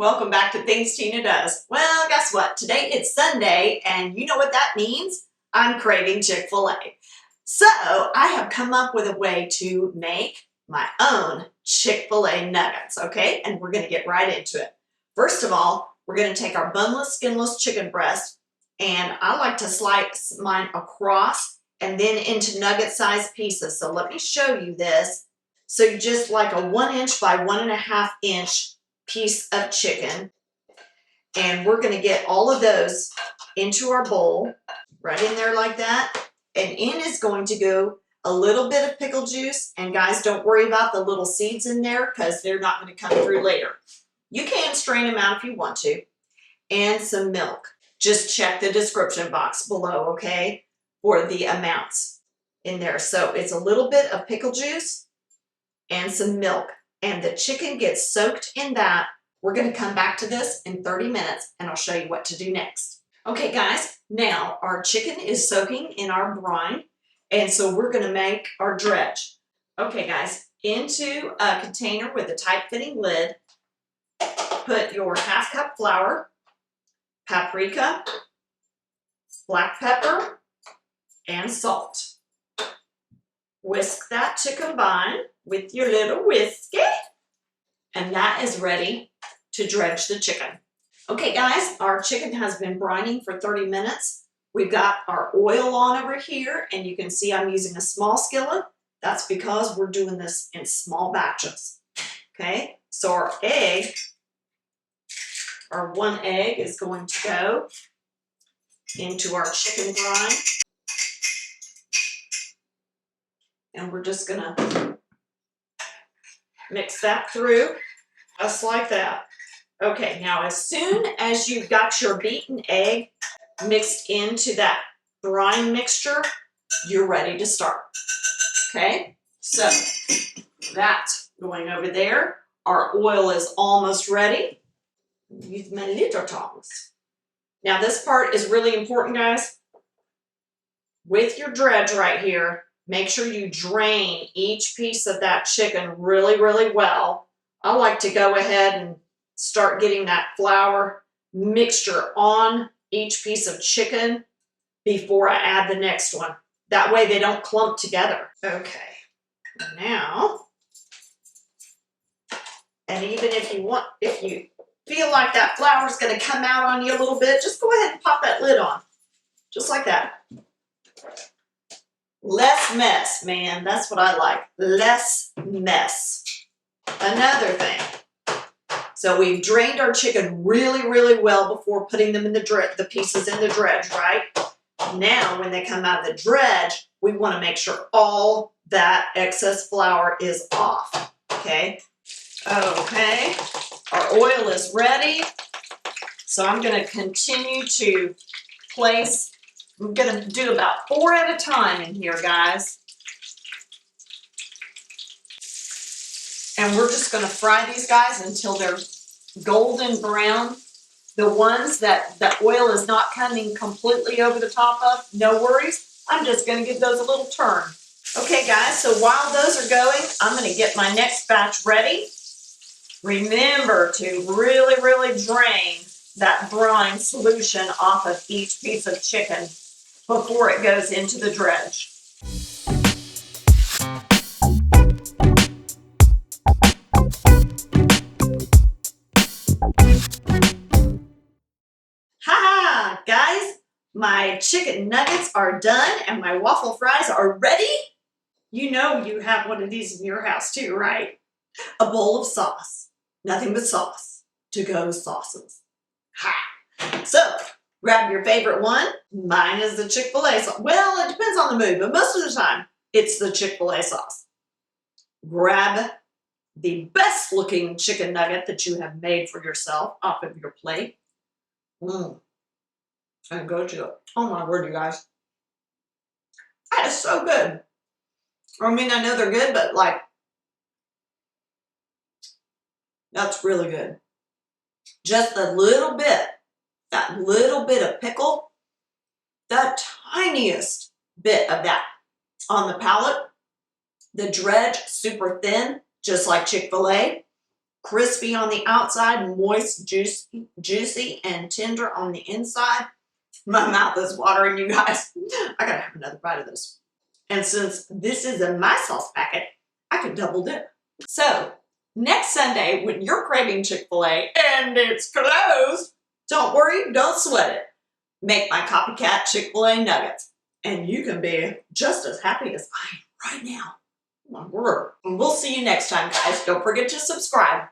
Welcome back to Things Tina Does. Well, guess what? Today it's Sunday, and you know what that means? I'm craving Chick-fil-A. So I have come up with a way to make my own Chick-fil-A nuggets, okay? And we're going to get right into it. First of all, we're going to take our boneless, skinless chicken breast, and I like to slice mine across and then into nugget-sized pieces. So let me show you this. So you just like a 1 inch by 1.5 inch piece of chicken, and we're going to get all of those into our bowl, right in there like that. And in is going to go a little bit of pickle juice, and guys, don't worry about the little seeds in there because they're not going to come through later. You can strain them out if you want to. And some milk. Just check the description box below, okay, for the amounts in there. So it's a little bit of pickle juice and some milk. And the chicken gets soaked in that. We're going to come back to this in 30 minutes, and I'll show you what to do next. Okay, guys, now our chicken is soaking in our brine, and so we're going to make our dredge. Okay, guys, into a container with a tight-fitting lid, put your 1/2 cup flour, paprika, black pepper, and salt. Whisk that to combine with your little whiskey, and that is ready to dredge the chicken. Okay, guys, our chicken has been brining for 30 minutes. We've got our oil on over here, and you can see I'm using a small skillet. That's because we're doing this in small batches. Okay, so our egg, our 1 egg is going to go into our chicken brine. And we're just gonna mix that through, just like that. Okay, now as soon as you've got your beaten egg mixed into that brine mixture, you're ready to start. Okay, so that's going over there. Our oil is almost ready. Use my little tongs. Now this part is really important, guys. With your dredge right here, make sure you drain each piece of that chicken really, really well. I like to go ahead and start getting that flour mixture on each piece of chicken before I add the next one. That way they don't clump together. Okay, now, and even if you feel like that flour is going to come out on you a little bit, just go ahead and pop that lid on, just like that. Less mess, man. That's what I like. Less mess. Another thing. So we've drained our chicken really, really well before putting them in the pieces in the dredge, right? Now, when they come out of the dredge, we want to make sure all that excess flour is off. Okay? Okay. Our oil is ready. So I'm going to continue to place. I'm going to do about 4 at a time in here, guys. And we're just going to fry these guys until they're golden brown. The ones that the oil is not coming completely over the top of, no worries. I'm just going to give those a little turn. Okay, guys, so while those are going, I'm going to get my next batch ready. Remember to really, really drain that brine solution off of each piece of chicken before it goes into the dredge. Ha-ha! Guys, my chicken nuggets are done and my waffle fries are ready. You know you have one of these in your house too, right? A bowl of sauce. Nothing but sauce. To-go sauces. Ha! So, grab your favorite one. Mine is the Chick-fil-A sauce. Well, it depends on the mood, but most of the time, it's the Chick-fil-A sauce. Grab the best looking chicken nugget that you have made for yourself off of your plate. And go to it. Oh my word, you guys. That is so good. I mean, I know they're good, but like, that's really good. Just a little bit. That little bit of pickle, the tiniest bit of that on the palate, the dredge super thin, just like Chick-fil-A, crispy on the outside, moist, juicy, and tender on the inside. My mouth is watering, you guys. I gotta have another bite of this. And since this is in my sauce packet, I can double dip. So next Sunday, when you're craving Chick-fil-A and it's closed, don't worry, don't sweat it. Make my COPYCAT Chick-fil-A nuggets, and you can be just as happy as I am right now. My word. And we'll see you next time, guys. Don't forget to subscribe.